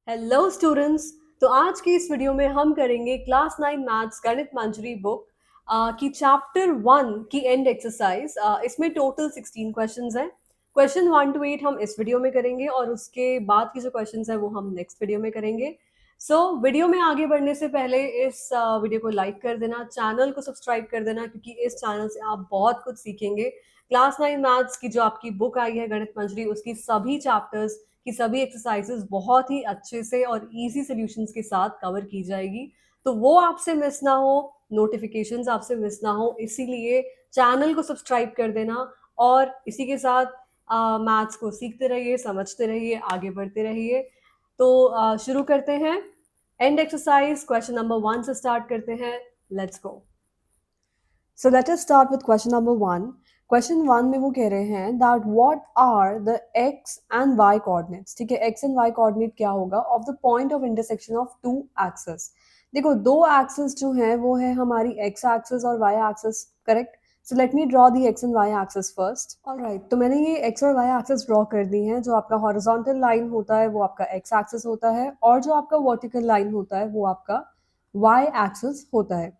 Hello students. तो आज की इस वीडियो में हम करेंगे क्लास 9 मैथ्स गणित मंजरी बुक की चैप्टर 1 की एंड एक्सरसाइज। इसमें टोटल 16 क्वेश्चंस हैं। क्वेश्चन 1 to 8 हम इस वीडियो में करेंगे और उसके बाद की जो क्वेश्चंस हैं वो हम नेक्स्ट वीडियो में करेंगे। वीडियो में आगे बढ़ने से पहले इस वीडियो को लाइक कर देना, चैनल को सब्सक्राइब कर देना, क्योंकि इस चैनल से आप बहुत कुछ सीखेंगे। क्लास 9 मैथ्स की जो आपकी बुक आई है गणित मंजरी, उसकी सभी चैप्टर्स कि सभी एक्सरसाइजेस बहुत ही अच्छे से और इजी सॉल्यूशंस के साथ कवर की जाएगी। तो वो आपसे मिस ना हो, नोटिफिकेशंस आपसे मिस ना हो, इसीलिए चैनल को सब्सक्राइब कर देना और इसी के साथ मैथ्स को सीखते रहिए, समझते रहिए, आगे बढ़ते रहिए। तो शुरू करते हैं। एंड एक्सरसाइज क्वेश्चन नंबर 1 से स्टार्ट करते हैं। Let's go. So let us start with question number 1। Question 1 में वो कह रहे हैं that what are the x and y coordinates. ठीक है, एक्स एंड वाई कोऑर्डिनेट क्या होगा of the point of intersection of two axis. देखो, दो एक्सिस जो है वो है हमारी एक्स एक्सिस और y axis, correct. So let me draw the x and y axis first. Alright, तो मैंने ये एक्स और वाई एक्सिस ड्रॉ कर दी है। जो आपका हॉरिजॉन्टल लाइन होता है वो आपका एक्स एक्सिस होता है और जो आपका वर्टिकल लाइन होता है वो आपका वाई एक्सिस होता है।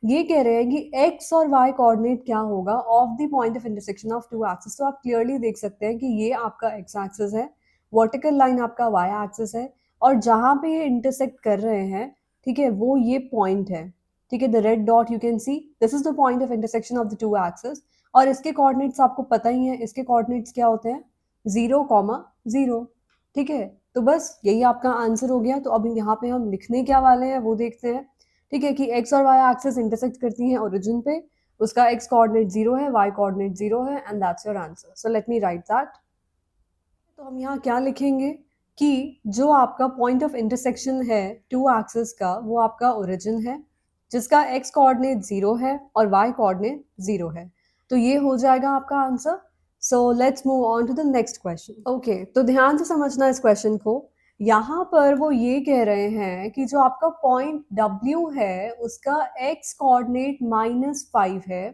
ये कह रहे हैं कि x और y कोऑर्डिनेट क्या होगा of the point of intersection of two axis. तो आप क्लियरली देख सकते हैं कि ये आपका x एक्सिस है, वर्टिकल लाइन आपका y एक्सिस है और जहां पे ये इंटरसेक्ट कर रहे हैं, ठीक है, वो ये पॉइंट है। ठीक है, the red dot U can see, this is the point of intersection of the two axis. और इसके कोऑर्डिनेट्स आपको पता ही है, इसके कोऑर्डिनेट्स क्या होते हैं, 0,0। ठीक है, तो बस यही आपका आंसर हो गया। तो अब यहाँ पे हम लिखने क्या वाले हैं वो देखते हैं। ठीक है, कि x और y एक्सिस इंटरसेक्ट करती हैं ओरिजिन पे, उसका x कोऑर्डिनेट 0 है, y कोऑर्डिनेट 0 है, and that's your answer. So let me right that. तो हम यहाँ क्या लिखेंगे कि जो आपका पॉइंट ऑफ इंटरसेक्शन है टू एक्सिस का वो आपका ओरिजिन है, जिसका x कोऑर्डिनेट 0 है और y कोऑर्डिनेट 0 है। तो ये हो जाएगा आपका answer. So let's move on to the next question. Okay, तो ध्यान से समझना इस क्वेश्चन को। यहाँ पर वो ये कह रहे हैं कि जो आपका पॉइंट W है उसका x कोऑर्डिनेट -5 है।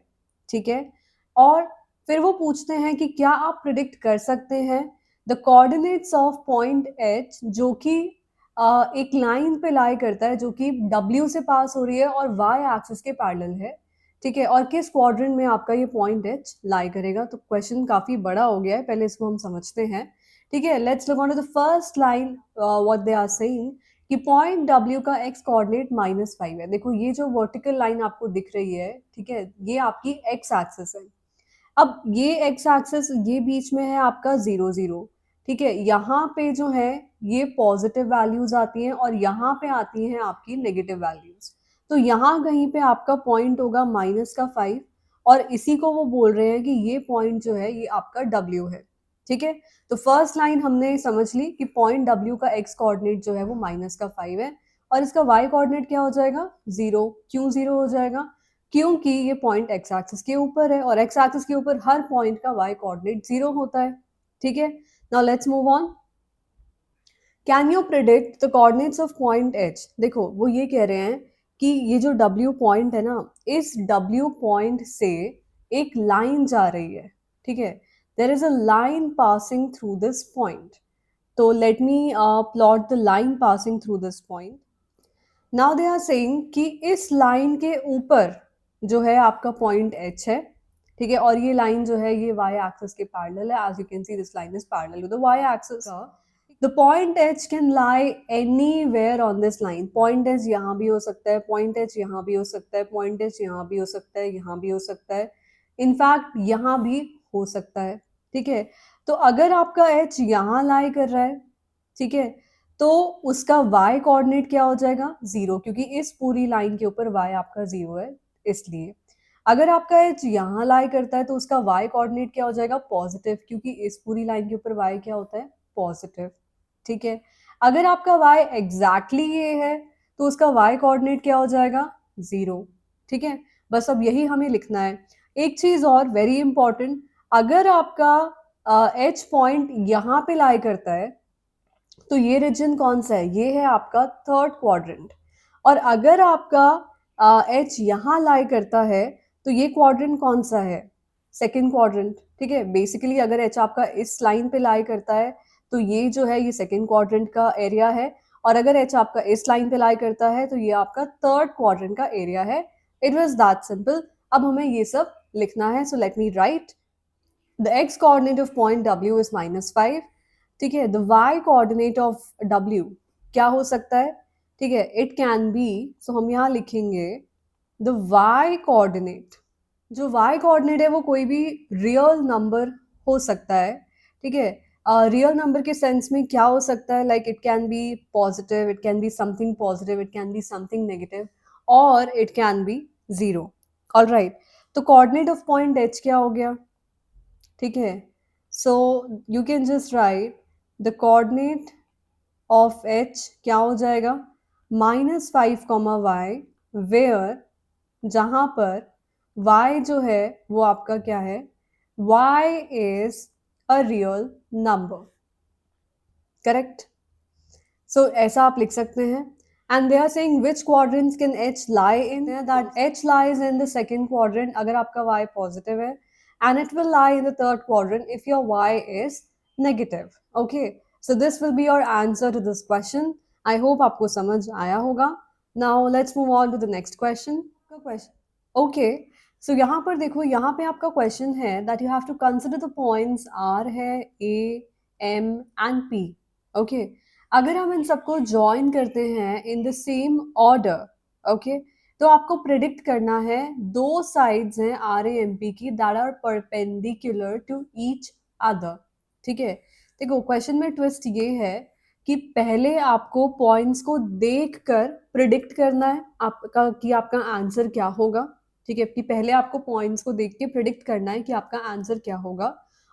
ठीक है, और फिर वो पूछते हैं कि क्या आप प्रिडिक्ट कर सकते हैं the coordinates of point H, जो कि एक लाइन पे लाई करता है जो कि W से पास हो रही है और y एक्सिस के पैरेलल है। ठीक है, और किस क्वाड्रेंट में आपका ये पॉइंट H लाई करेगा। तो क्वेश्चन काफी बड़ा हो गया है, पहले इसको हम समझते हैं। ठीक है, let's look on to the first line. What they are saying कि पॉइंट W का x कोऑर्डिनेट -5 है। देखो, ये जो वर्टिकल लाइन आपको दिख रही है, ठीक है, ये आपकी x एक्सिस है। अब ये एक्स एक्सिस, ये बीच में है आपका 0,0। ठीक है, यहाँ पे जो है ये पॉजिटिव वैल्यूज आती हैं और यहाँ पे आती हैं आपकी नेगेटिव वैल्यूज। तो यहाँ कहीं पे आपका पॉइंट होगा -5 और इसी को वो बोल रहे हैं कि ये पॉइंट जो है ये आपका W है। ठीक है, तो फर्स्ट लाइन हमने समझ ली कि पॉइंट W का x कोऑर्डिनेट जो है वो -5 है और इसका y कोऑर्डिनेट क्या हो जाएगा, 0। क्यों 0 हो जाएगा, क्योंकि ये पॉइंट एक्स एक्सिस के ऊपर है और एक्स एक्सिस के ऊपर हर पॉइंट का वाई कोऑर्डिनेट 0 होता है। ठीक है, now let's move on. Can you predict the coordinates of point H. देखो, वो ये कह रहे हैं कि ये जो डब्ल्यू पॉइंट है ना, इस डब्ल्यू पॉइंट से एक लाइन जा रही है। ठीक है, there is a line passing through this point. तो let me plot the line passing through this point. Now they are saying कि इस लाइन के ऊपर जो है आपका पॉइंट एच है। ठीक है, और ये लाइन जो है ये वाई एक्सिस के पैरेलल है। As you can see this line is parallel to the y axis. The point H can lie anywhere on this line. Point H यहाँ भी हो सकता है, पॉइंट एच यहाँ भी हो सकता है, पॉइंट एच यहाँ भी हो सकता है, यहाँ भी हो सकता है, इनफैक्ट यहाँ भी हो सकता है। ठीक है, तो अगर आपका एच यहाँ लाई कर रहा है, ठीक है, तो उसका y कोऑर्डिनेट क्या हो जाएगा, 0, क्योंकि इस पूरी लाइन के ऊपर y आपका 0 है। इसलिए अगर आपका h यहाँ लाई करता है तो उसका y कोऑर्डिनेट क्या हो जाएगा, पॉजिटिव, क्योंकि इस पूरी लाइन के ऊपर y क्या होता है, पॉजिटिव। ठीक है, अगर आपका y एग्जैक्टली ये है तो उसका y कोऑर्डिनेट क्या हो जाएगा, 0। ठीक है, बस अब यही हमें लिखना है। एक चीज और वेरी इंपॉर्टेंट, अगर आपका h पॉइंट यहाँ पे लाई करता है तो ये रीजन कौन सा है, ये है आपका थर्ड क्वाड्रेंट। और अगर आपका एच यहाँ लाई करता है तो ये क्वाड्रेंट कौन सा है, सेकंड क्वाड्रेंट। ठीक है, बेसिकली अगर एच आपका इस लाइन पे लाई करता है तो ये जो है ये सेकंड क्वाड्रेंट का एरिया है और अगर एच आपका इस लाइन पे लाई करता है तो ये आपका थर्ड क्वाड्रेंट का एरिया है. It was that simple. अब हमें ये सब लिखना है. So let me write. The x coordinate of point W is -5. ठीक है. The y coordinate of W क्या हो सकता है? ठीक है. इट कैन बी, सो हम यहाँ लिखेंगे द वाई कोऑर्डिनेट. जो वाई कोऑर्डिनेट है वो कोई भी रियल नंबर हो सकता है. ठीक है. रियल नंबर के सेंस में क्या हो सकता है? Like it can be positive, it can be something positive, it can be something negative, और it can be zero. All right. तो कोऑर्डिनेट ऑफ पॉइंट एच क्या हो गया? ठीक है. So you can just write the coordinate of H क्या हो जाएगा? -5, वेयर, जहां पर y जो है वो आपका क्या है? y is a real number. Correct. So ऐसा आप लिख सकते हैं. And they are saying which quadrants can H lie in. That H lies in the second quadrant अगर आपका y पॉजिटिव है, and it will lie in the third quadrant if your y is negative. Okay. So this will be your answer to this question. I hope आपको समझ आया होगा. Now let's move on to the next question. Okay. So यहाँ पर देखो, यहाँ पे आपका क्वेश्चन है that you have to consider the points R है, A, M and P. Okay. अगर हम इन सबको ज्वाइन करते हैं in the same order, okay, तो आपको प्रिडिक्ट करना है दो साइड्स हैं आर ए एम पी की that are perpendicular to each other. ठीक है. देखो क्वेश्चन में ट्विस्ट ये है कि पहले आपको पॉइंट्स को देखकर प्रिडिक्ट करना है आपका कि आपका आंसर क्या होगा. ठीक है. कि पहले आपको पॉइंट्स को देख के प्रिडिक्ट करना है कि आपका आंसर क्या होगा,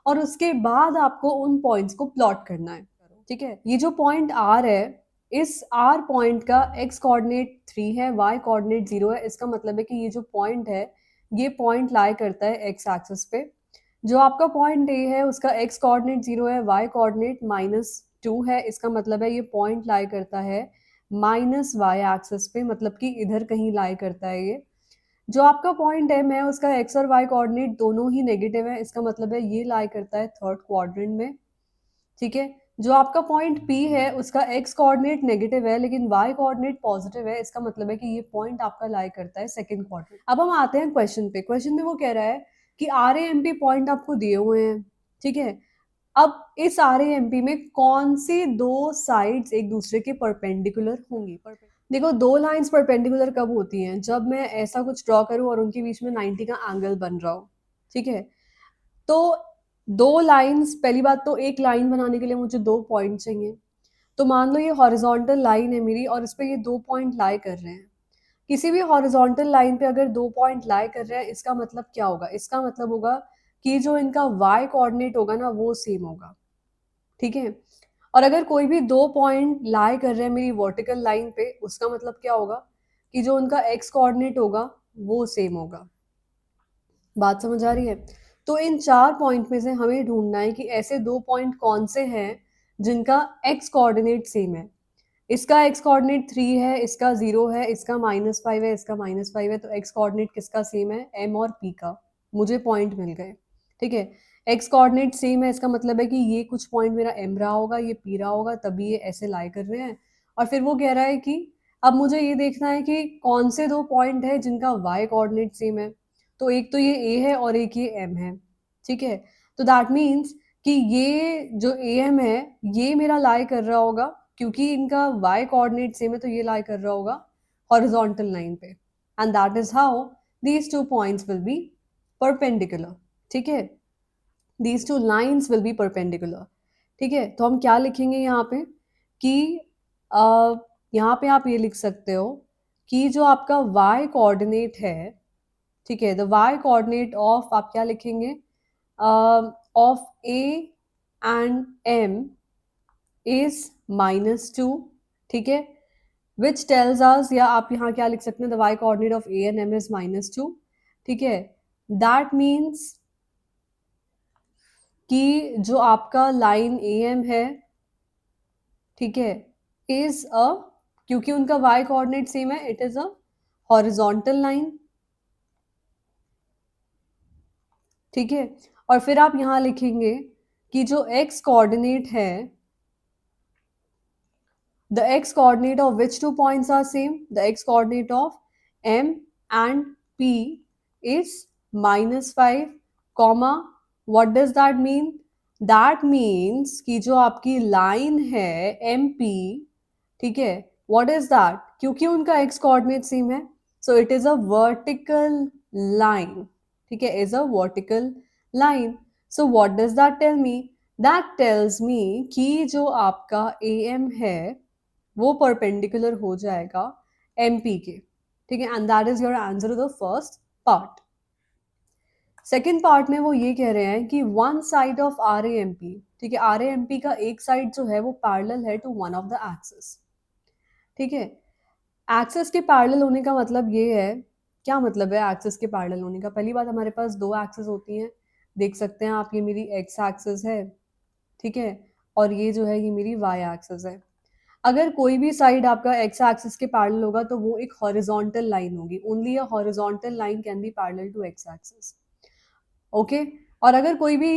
और उसके बाद आपको उन पॉइंट्स को प्लॉट करना है. ठीक है. ये जो पॉइंट आर है, इस आर पॉइंट का एक्स कोऑर्डिनेट 3 है, वाई कोऑर्डिनेट 0 है. इसका मतलब है कि ये जो पॉइंट है, ये पॉइंट लाई करता है एक्स एक्सिस पे. जो आपका पॉइंट ए है उसका एक्स कोऑर्डिनेट 0 है, वाई कोऑर्डिनेट -2 है. इसका मतलब है ये पॉइंट लाई करता है -y एक्सिस पे, मतलब कि इधर कहीं लाई करता है ये. जो आपका पॉइंट एम है उसका एक्स और वाई कोऑर्डिनेट दोनों ही नेगेटिव है. इसका मतलब है ये लाई करता है थर्ड क्वाड्रेंट में. ठीक है. जो आपका पॉइंट P है उसका x कोऑर्डिनेट नेगेटिव है लेकिन y कोऑर्डिनेट पॉजिटिव है. इसका मतलब है कि ये पॉइंट आपका लाई करता है सेकंड क्वाड्रेंट. अब हम आते हैं क्वेश्चन पे. क्वेश्चन में वो कह रहा है कि R A M P point आपको दिए हुए हैं. ठीक है. अब इस आर ए एम पी में कौन सी दो साइड्स एक दूसरे के परपेंडिकुलर होंगी? देखो, दो लाइंस परपेंडिकुलर कब होती हैं? जब मैं ऐसा कुछ ड्रॉ करूं और उनके बीच में 90 का एंगल बन रहा हो. ठीक है. तो दो लाइंस, पहली बात तो एक लाइन बनाने के लिए मुझे दो पॉइंट चाहिए. तो मान लो ये हॉरिजॉन्टल लाइन है मेरी और इस पे ये दो पॉइंट लाई कर रहे हैं. किसी भी हॉरिजॉन्टल लाइन पे अगर दो पॉइंट लाई कर रहे हैं, इसका मतलब क्या होगा? इसका मतलब होगा कि जो इनका y कोऑर्डिनेट होगा ना वो सेम होगा. ठीक है. और अगर कोई भी दो पॉइंट लाई कर रहे हैं मेरी वर्टिकल लाइन पे, उसका मतलब क्या होगा? कि जो उनका x कोऑर्डिनेट होगा वो सेम होगा. बात समझ आ रही है? तो इन चार पॉइंट में से हमें ढूंढना है कि ऐसे दो पॉइंट कौन से हैं जिनका x कोऑर्डिनेट सेम है. इसका x कोऑर्डिनेट 3 है, इसका 0 है, इसका -5 है, इसका -5 है. तो x कोऑर्डिनेट किसका सेम है? m और p का. मुझे पॉइंट मिल गए. ठीक है. x कोऑर्डिनेट सेम है, इसका मतलब है कि ये कुछ पॉइंट मेरा m रहा होगा, ये p रहा होगा, तभी ये ऐसे लाई कर रहे हैं. और फिर वो कह रहा है कि अब मुझे ये देखना है कि कौन से दो पॉइंट है जिनका y कोऑर्डिनेट सेम है. तो एक तो ये a है और एक ये m है. ठीक है. तो दैट मीन्स कि ये जो am है ये मेरा लाई कर रहा होगा, क्योंकि इनका y कोऑर्डिनेट सेम है तो ये लाई कर रहा होगा हॉरिजॉन्टल लाइन पे. And that is how these two points will be perpendicular. ठीक है. These two lines will be perpendicular. ठीक है. तो हम क्या लिखेंगे यहाँ पे कि यहाँ पे आप ये लिख सकते हो कि जो आपका y कोऑर्डिनेट है, ठीक है, द y कोऑर्डिनेट ऑफ, आप क्या लिखेंगे, of a and m is -2. ठीक है. विच टेल्स अस, या आप यहाँ क्या लिख सकते हैं, the y coordinate of a and m is -2. ठीक है. दैट मीन्स कि जो आपका लाइन am है, ठीक है, इज अ, क्योंकि उनका y कोऑर्डिनेट सेम है, it is a horizontal line. ठीक है. और फिर आप यहाँ लिखेंगे कि जो x कोऑर्डिनेट है The x coordinate of which two points are same? The x coordinate of M and P is -5, comma what does that mean? That means कि जो आपकी लाइन है MP, ठीक है, what is that? क्योंकि उनका x coordinate same है, so it is a vertical line, ठीक है, is a vertical line. So what does that tell me? That tells me कि जो आपका AM है वो परपेंडिकुलर हो जाएगा MP के, ठीक है, and that is your answer to the first part. Second part में वो ये कह रहे हैं कि one side of R A M P, ठीक है, आर ए एम पी का एक साइड जो है वो पैरेलल है to one of the axis, ठीक है. एक्सिस के पैरेलल होने का मतलब ये है, क्या मतलब है एक्सिस के पैरेलल होने का? पहली बात, हमारे पास दो एक्सिस होती हैं, देख सकते हैं आप, ये मेरी एक्स एक्सिस है, ठीक है, और ये जो है ये मेरी वाई एक्सिस है. अगर कोई भी साइड आपका एक्स एक्सिस के पैरेलल होगा तो वो एक हॉरिजॉन्टल लाइन होगी. Only a horizontal line can be parallel to x axis, okay. और अगर कोई भी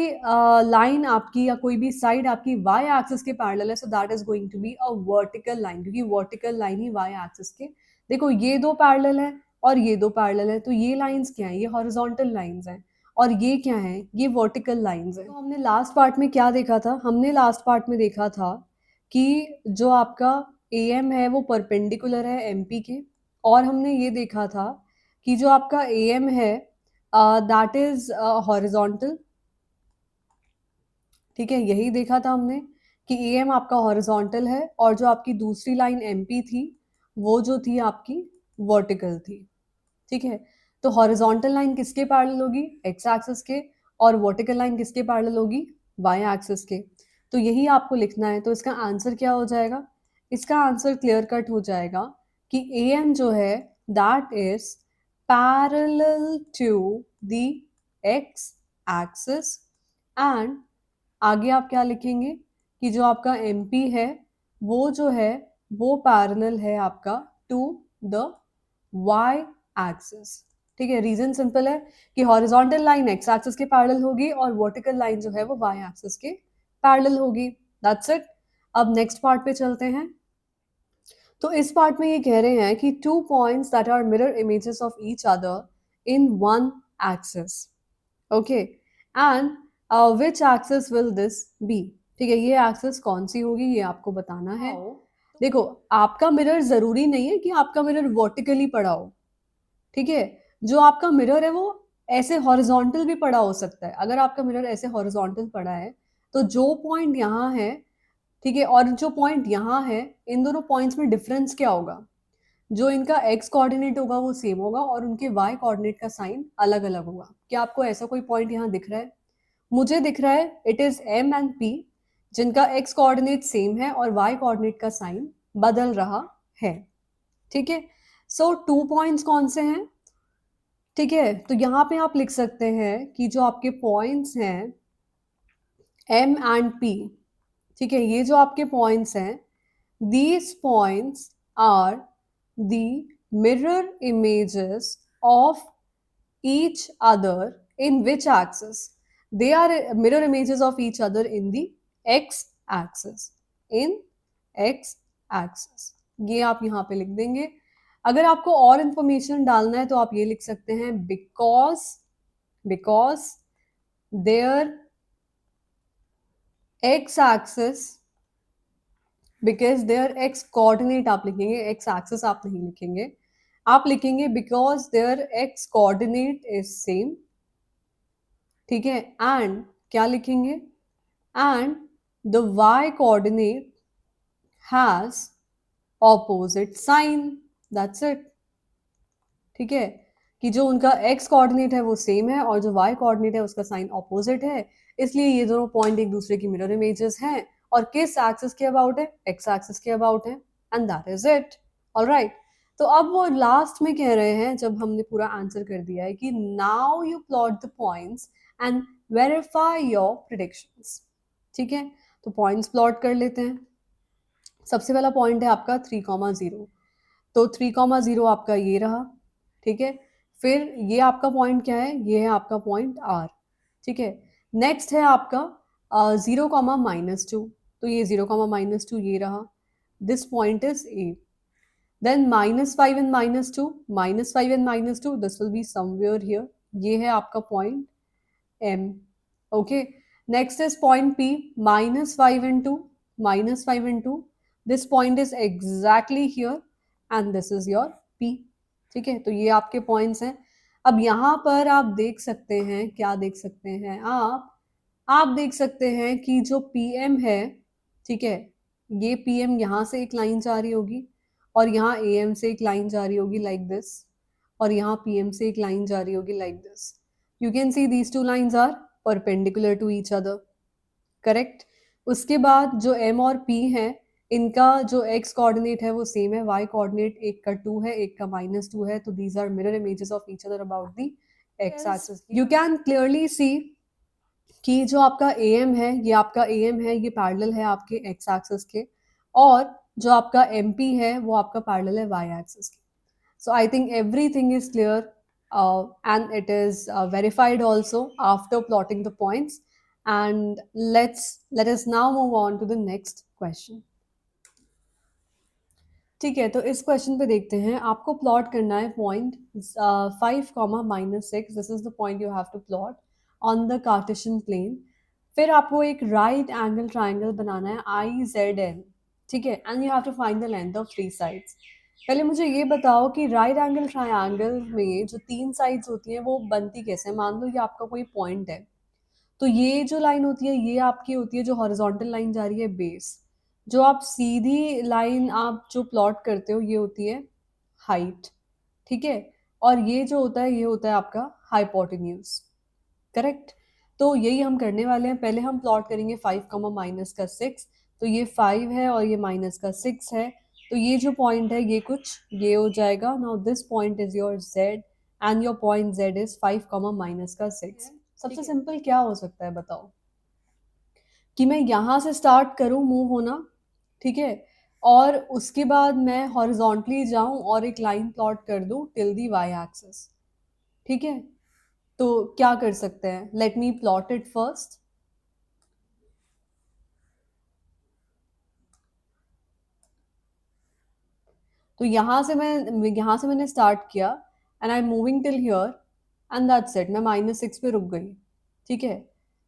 लाइन आपकी या कोई भी साइड आपकी वाई एक्सिस के पैरेलल है, so that is going to be a vertical line, क्योंकि वर्टिकल लाइन ही वाई एक्सिस के, देखो ये दो पैरेलल है और ये दो पैरेलल है, तो ये लाइंस क्या है? ये हॉरिजॉन्टल लाइंस हैं, और ये क्या है? ये वर्टिकल लाइंस हैं. तो हमने लास्ट पार्ट में क्या देखा था? हमने लास्ट पार्ट में देखा था कि जो आपका ए एम है वो परपेंडिकुलर है एम पी के, और हमने ये देखा था कि जो आपका ए एम है दैट इज हॉरिजॉन्टल, ठीक है, यही देखा था हमने कि ए एम आपका हॉरिजॉन्टल है और जो आपकी दूसरी लाइन एम पी थी वो जो थी आपकी वर्टिकल थी, ठीक है. तो हॉरिजॉन्टल लाइन किसके पैरेलल होगी? एक्स एक्सिस के, और वर्टिकल लाइन किसके पैरेलल होगी? वाई एक्सिस के. तो यही आपको लिखना है. तो इसका आंसर क्या हो जाएगा? इसका आंसर क्लियर कट हो जाएगा कि ए एम जो है that is parallel to the x axis, and आगे आप क्या लिखेंगे कि जो आपका एम पी है वो जो है वो पैरेलल है आपका टू द वाई एक्सिस, ठीक है. रीजन सिंपल है कि हॉरिजॉन्टल लाइन एक्स एक्सिस के पैरेलल होगी और वर्टिकल लाइन जो है वो वाई एक्सिस के पैरेलल होगी. That's it. अब नेक्स्ट पार्ट पे चलते हैं. तो इस पार्ट में ये कह रहे हैं कि two points that are mirror images of each other in one axis, okay, and which axis will this be, ठीक है, ये एक्सिस कौन सी होगी ये आपको बताना है. देखो, आपका मिरर जरूरी नहीं है कि आपका मिरर वर्टिकली पड़ा हो, ठीक है. जो आपका मिरर है वो ऐसे हॉरिजॉन्टल भी पड़ा हो सकता है. अगर आपका मिरर ऐसे हॉरिजॉन्टल पड़ा है तो जो पॉइंट यहाँ है, ठीक है, और जो पॉइंट यहाँ है, इन दोनों पॉइंट्स में डिफरेंस क्या होगा? जो इनका एक्स कोऑर्डिनेट होगा वो सेम होगा और उनके वाई कोऑर्डिनेट का साइन अलग अलग होगा. क्या आपको ऐसा कोई पॉइंट यहाँ दिख रहा है? मुझे दिख रहा है it is M and P, जिनका एक्स कोऑर्डिनेट सेम है और वाई कोऑर्डिनेट का साइन बदल रहा है, ठीक है. सो टू पॉइंट्स कौन से हैं? ठीक है, तो यहाँ पे आप लिख सकते हैं कि जो आपके पॉइंट्स हैं एम एंड पी, ठीक है, ये जो आपके पॉइंट्स हैं, these points are the mirror images of each other in which axis? They are mirror images of each other in the x axis. In x axis. ये आप यहाँ पे लिख देंगे. अगर आपको और इंफॉर्मेशन डालना है तो आप ये लिख सकते हैं because their x axis, because their x coordinate आप लिखेंगे, एक्स एक्सिस आप नहीं लिखेंगे, आप लिखेंगे because their x coordinate is same, ठीक है, एंड क्या लिखेंगे? And the y coordinate has opposite sign. That's it, ठीक है, कि जो उनका एक्स कोऑर्डिनेट है वो सेम है और जो वाई कोऑर्डिनेट है उसका साइन ऑपोजिट है, इसलिए ये दोनों पॉइंट एक दूसरे की मिरर इमेजेस हैं. और किस एक्सिस के अबाउट है? एक्स एक्सिस के अबाउट है, and that is it. Alright. तो अब वो लास्ट में कह रहे हैं, जब हमने पूरा आंसर कर दिया है, कि now you plot the points and verify your predictions, ठीक है. तो पॉइंट्स प्लॉट कर लेते हैं. सबसे पहला पॉइंट है आपका 3,0, तो 3,0 आपका ये रहा, ठीक है. फिर ये आपका पॉइंट क्या है? ये है आपका पॉइंट आर, ठीक है. नेक्स्ट है आपका 0,-2, तो ये 0,-2 ये रहा. This point is A. Then -5 and -2, -5 and -2, this will be somewhere here. ये है आपका point M. Okay. Next is point P, -5 and 2, -5 and 2. This point is exactly here and this is your P. ठीक है, तो ये आपके points हैं. अब यहाँ पर आप देख सकते हैं, क्या देख सकते हैं आप देख सकते हैं कि जो PM है, ठीक है, ये PM यहाँ से एक लाइन जा रही होगी और यहाँ AM से एक लाइन जा रही होगी लाइक दिस, और यहाँ PM से एक लाइन जा रही होगी like this. You can see these two lines are perpendicular to each other. Correct? उसके बाद जो M और P है, इनका जो x कोऑर्डिनेट है वो सेम है, y कोऑर्डिनेट एक का 2 है, एक का -2 है, तो these are mirror images of each other about the x axis. You can clearly see कि जो आपका AM है, ये आपका AM है, ये पैरेलल है आपके x एक्सिस के, और जो आपका MP है वो आपका पैरेलल है y एक्सिस के. So I think everything is clear, and it is verified also after plotting the points. And let us now move on to the next question. ठीक है, तो इस क्वेश्चन पे देखते हैं. आपको प्लॉट करना है point 5, -6. This is the point you have to plot on the Cartesian plane. फिर आपको एक राइट एंगल ट्राइंगल बनाना है IZN. ठीक है, and you have to find the length of 3 sides. पहले मुझे ये बताओ कि राइट एंगल ट्राइंगल में जो 3 साइड्स होती हैं वो बनती कैसे. मान लो ये आपका कोई पॉइंट है, तो ये जो लाइन होती है ये आपकी होती है जो हॉरिजॉन्टल लाइन जा रही है बेस. जो आप सीधी लाइन आप जो प्लॉट करते हो ये होती है हाइट. ठीक है, और ये जो होता है ये होता है आपका हाइपोटेन्यूज. करेक्ट. तो यही हम करने वाले हैं. पहले हम प्लॉट करेंगे 5, -6. तो ये 5 है और ये -6 है, तो ये जो पॉइंट है ये कुछ ये हो जाएगा. Now this point is your Z and your point Z is 5, -6. सबसे सिंपल क्या हो सकता है बताओ, कि मैं यहाँ से स्टार्ट करूँ मूव होना, ठीक है, और उसके बाद मैं हॉरिजॉन्टली जाऊं और एक लाइन प्लॉट कर दूं टिल दी y एक्सिस. ठीक है, तो क्या कर सकते हैं, late me plot it first. तो यहाँ से मैंने स्टार्ट किया and I am moving till here and that's it. मैं -6 पे रुक गई. ठीक है,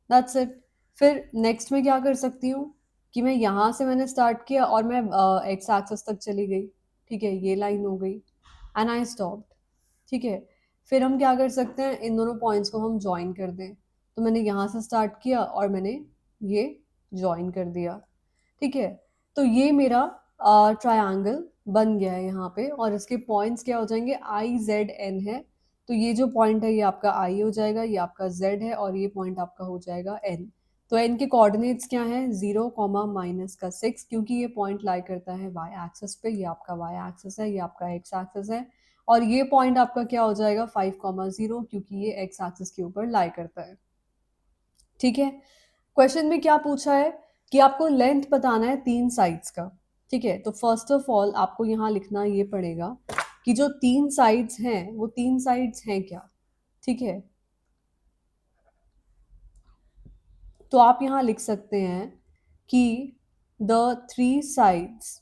दैट्स इट. फिर नेक्स्ट में क्या कर सकती हूँ कि मैं यहाँ से मैंने स्टार्ट किया और मैं एक्स एक्सिस तक चली गई. ठीक है, ये लाइन हो गई एंड आई स्टॉप्ड. ठीक है, फिर हम क्या कर सकते हैं, इन दोनों पॉइंट्स को हम ज्वाइन कर दें. तो मैंने यहाँ से स्टार्ट किया और मैंने ये ज्वाइन कर दिया. ठीक है, तो ये मेरा ट्रायंगल बन गया है यहाँ पे, और इसके पॉइंट्स क्या हो जाएंगे, IZN है. तो ये जो पॉइंट है ये आपका I हो जाएगा, ये आपका Z है, और ये पॉइंट आपका हो जाएगा N. तो N के कोऑर्डिनेट्स क्या हैं, 0, -6, क्योंकि ये पॉइंट लाई करता है y एक्सिस पे. ये आपका y एक्सिस है, ये आपका x एक्सिस है, और ये पॉइंट आपका क्या हो जाएगा 5, 0, क्योंकि ये x एक्सिस के ऊपर लाई करता है. ठीक है, क्वेश्चन में क्या पूछा है कि आपको लेंथ बताना है 3 साइड्स का. ठीक है, तो फर्स्ट ऑफ ऑल आपको यहाँ लिखना ये पड़ेगा कि जो 3 साइड्स हैं वो 3 साइड्स हैं क्या. ठीक है, तो आप यहाँ लिख सकते हैं कि द 3 साइड्स,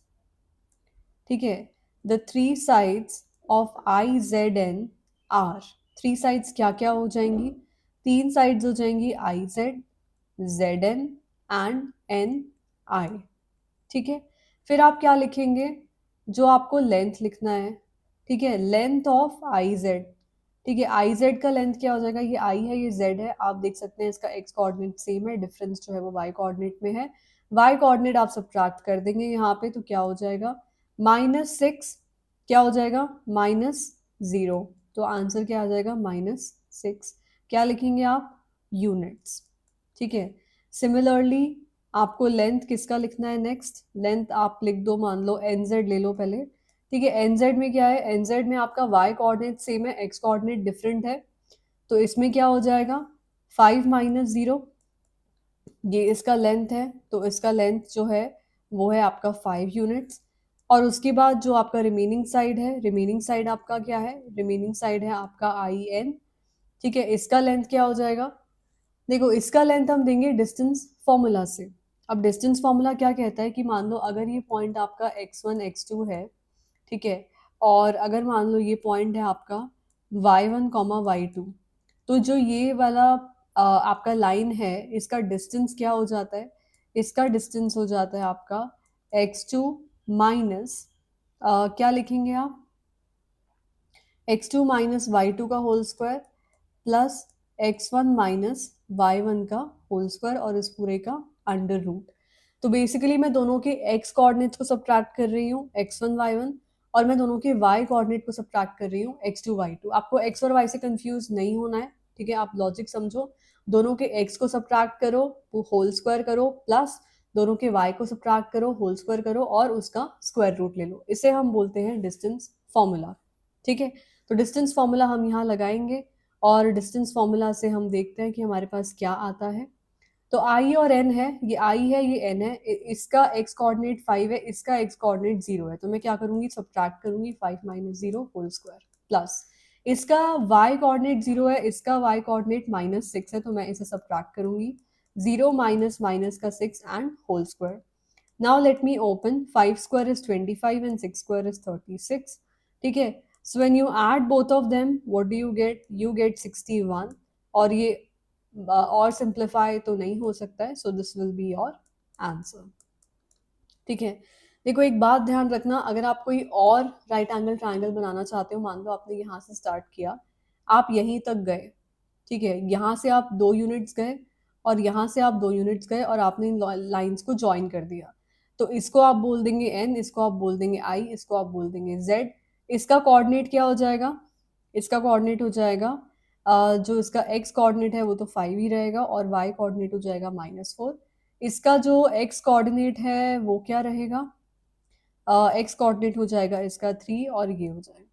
ठीक है, the 3 sides of IZN are. 3 sides क्या क्या हो जाएंगी, 3 साइड्स हो जाएंगी IZ, ZN एंड NI. ठीक है, फिर आप क्या लिखेंगे, जो आपको लेंथ लिखना है. ठीक है, लेंथ ऑफ IZ. ठीक है, IZ का लेंथ क्या हो जाएगा, ये I है, ये Z है. आप देख सकते हैं इसका x कोऑर्डिनेट सेम है, डिफरेंस जो है वो y कोऑर्डिनेट में है. y कोऑर्डिनेट आप सब्ट्रैक्ट कर देंगे यहाँ पे, तो क्या हो जाएगा, -6 क्या हो जाएगा, -0. तो आंसर क्या आ जाएगा, -6. क्या लिखेंगे आप, यूनिट्स. ठीक है, सिमिलरली आपको लेंथ किसका लिखना है, नेक्स्ट लेंथ आप लिख दो, मान लो NZ ले लो पहले. ठीक है, NZ में क्या है, NZ में आपका y कोऑर्डिनेट सेम है, x कोऑर्डिनेट डिफरेंट है. तो इसमें क्या हो जाएगा, 5 -0. ये इसका लेंथ है, तो इसका लेंथ जो है वो है आपका 5 यूनिट्स. और उसके बाद जो आपका रिमेनिंग साइड है, रिमेनिंग साइड आपका क्या है, रिमेनिंग साइड है आपका IN. ठीक है, इसका लेंथ क्या हो जाएगा, देखो इसका लेंथ हम देंगे डिस्टेंस फॉर्मूला से. अब डिस्टेंस फॉर्मूला क्या कहता है कि मान लो अगर ये पॉइंट आपका x1 x2 है, ठीक है, और अगर मान लो ये पॉइंट है आपका y1 कॉमा y2, तो जो ये वाला आपका लाइन है इसका डिस्टेंस क्या हो जाता है, इसका डिस्टेंस हो जाता है आपका x2 माइनस क्या लिखेंगे आप, x2 माइनस y2 का whole square plus x1 minus y1 का होल स्क्वायर और इस पूरे का अंडर रूट। तो बेसिकली मैं दोनों के x कोऑर्डिनेट्स को सब्ट्रैक्ट कर रही हूँ x1 y1, और मैं दोनों के y कोऑर्डिनेट को सब्ट्रैक्ट कर रही हूँ x2 y2। आपको x और y से कंफ्यूज नहीं होना है, ठीक है, आप लॉजिक समझो। दोनों के x को सब्ट्रैक्ट करो, वो होल स्क्वायर करो, प्लस दोनों के y को सब्ट्रैक्ट करो, होल स्क्वायर करो और उसका स्क्वायर रूट ले लो। इसे हम बोलते हैं डिस्टेंस फॉर्मूला, ठीक है। तो डिस्टेंस फॉर्मूला हम यहाँ लगाएंगे और डिस्टेंस फॉर्मूला से हम देखते हैं कि हमारे पास क्या आता है। तो आई और एन है, ये आई है ये एन है, इसका एक्स कोऑर्डिनेट 5 है, इसका एक्स कोऑर्डिनेट 0 है, तो मैं क्या करूंगी, सब्ट्रैक्ट करूंगी 5 माइनस 0 होल स्क्वायर, प्लस इसका y कोऑर्डिनेट 0 है, इसका y कोऑर्डिनेट -6 है, तो मैं इसे सब्ट्रैक्ट करूंगी 0 माइनस माइनस का 6 and whole square. Now let me open 5 square is 25 and 6 square is 36. ठीक है, so when you add both of them, what do you get? You get 61. और ये और सिंप्लीफाई तो नहीं हो सकता है, so this will be your answer. ठीक है, देखो एक बात ध्यान रखना, अगर आप कोई और राइट एंगल ट्राइंगल बनाना चाहते हो, मान लो आपने यहाँ से स्टार्ट किया, आप यहीं तक गए, ठीक है, यहाँ से आप 2 यूनिट्स गए और यहाँ से आप 2 यूनिट्स गए और आपने इन लाइंस को ज्वाइन कर दिया, तो इसको आप बोल देंगे n, इसको आप बोल देंगे i, इसको आप बोल देंगे z। इसका कोऑर्डिनेट क्या हो जाएगा, इसका कोऑर्डिनेट हो जाएगा जो इसका x कोऑर्डिनेट है वो तो 5 ही रहेगा और y कोऑर्डिनेट हो जाएगा -4। इसका जो x कोऑर्डिनेट है वो क्या रहेगा, x कोऑर्डिनेट हो जाएगा इसका 3 और ये हो जाएगा।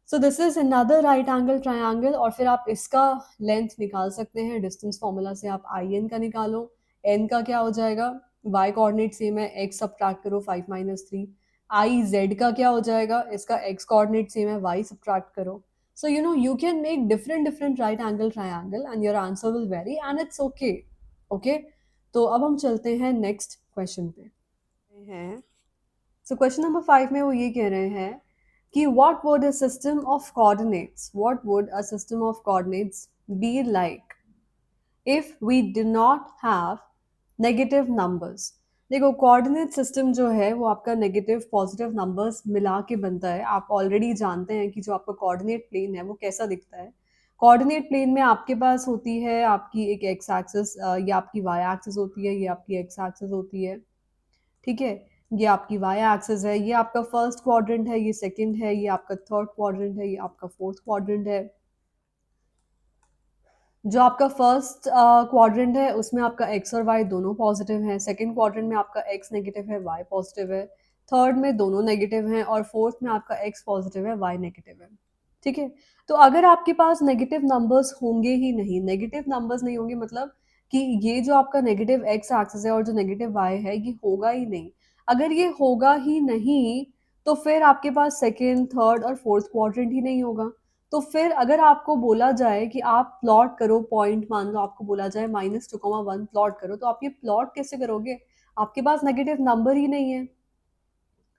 सो this is another right angle triangle. और फिर आप इसका लेंथ निकाल सकते हैं डिस्टेंस फॉर्मूला से, आप आई एन का निकालो, एन का क्या हो जाएगा, वाई कोऑर्डिनेट सेम है, एक्स सब्ट्रैक्ट करो 5 माइनस 3। आई जेड का क्या हो जाएगा, इसका एक्स कोऑर्डिनेट सेम है, वाई सब्ट्रैक्ट करो। So you know you can make different different right angle triangle and your answer will very and it's okay. Okay, तो अब हम चलते हैं नेक्स्ट क्वेश्चन पे हैं। सो क्वेश्चन नंबर 5 में वो ये कह रहे हैं कि what would a system of coordinates, what would a system of coordinates be like if we do not have negative numbers। देखो कोऑर्डिनेट सिस्टम जो है वो आपका नेगेटिव पॉजिटिव नंबर्स मिला के बनता है। आप ऑलरेडी जानते हैं कि जो आपका कोऑर्डिनेट प्लेन है वो कैसा दिखता है। कोऑर्डिनेट प्लेन में आपके पास होती है आपकी एक एक्स एक्सिस, ये आपकी वाई एक्सिस होती है, ये आपकी एक्स एक्सिस होती है, ठीक है, ये आपकी वाई एक्सिस है, ये आपका फर्स्ट क्वाड्रेंट है, ये सेकंड है, ये आपका थर्ड क्वाड्रेंट है, ये आपका फोर्थ क्वाड्रेंट है। जो आपका फर्स्ट क्वाड्रेंट है उसमें आपका एक्स और वाई दोनों पॉजिटिव हैं, सेकंड क्वाड्रेंट में आपका एक्स नेगेटिव है, वाई पॉजिटिव है, थर्ड में दोनों नेगेटिव हैं और फोर्थ में आपका एक्स पॉजिटिव है, वाई नेगेटिव है, ठीक है। तो अगर आपके पास नेगेटिव नंबर्स होंगे ही नहीं, नेगेटिव नंबर्स नहीं होंगे मतलब कि ये जो आपका नेगेटिव एक्स एक्सिस है और जो नेगेटिव वाई है ये होगा ही नहीं। अगर ये होगा ही नहीं तो फिर आपके पास सेकेंड थर्ड और फोर्थ क्वाड्रेंट ही नहीं होगा। तो फिर अगर आपको बोला जाए कि आप प्लॉट करो पॉइंट, मान लो आपको बोला जाए -2,1 प्लॉट करो, तो आप ये प्लॉट कैसे करोगे, आपके पास नेगेटिव नंबर ही नहीं है।